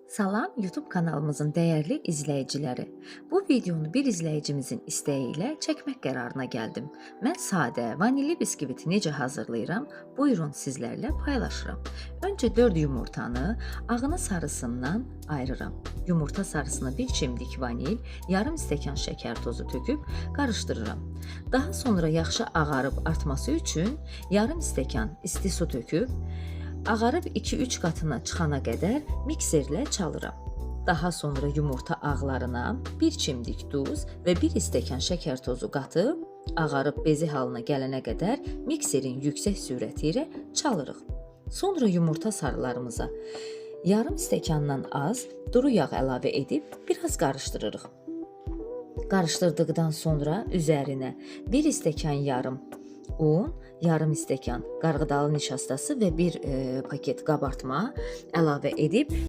Salam YouTube kanalımızın dəyərli izləyiciləri. Bu videonu bir izləyicimizin istəyi ilə çəkmək qərarına gəldim. Mən sadə, vanilli biskviti necə hazırlayıram, buyurun sizlərlə paylaşıram. Öncə 4 yumurtanı ağını sarısından ayırıram. Yumurta sarısına bir çimdik vanil, yarım stəkan şəkər tozu töküb qarışdırıram. Daha sonra yaxşı ağarıb artması üçün yarım stəkan isti su töküb ağarıb 2-3 qatına çıxana qədər mikserlə çalıram. Daha sonra yumurta ağlarına bir çimdik duz və 1 stəkan şəkər tozu qatıb, ağarıb bezi halına gələnə qədər mikserin yüksək sürəti ilə çalırıq. Sonra yumurta sarılarımıza yarım stəkandan az duru yağ əlavə edib biraz qarışdırırıq. Qarışdırdıqdan sonra üzərinə 1 stəkan yarım un, yarım stəkan qarğıdalı nişastası və bir paket qabartma əlavə edib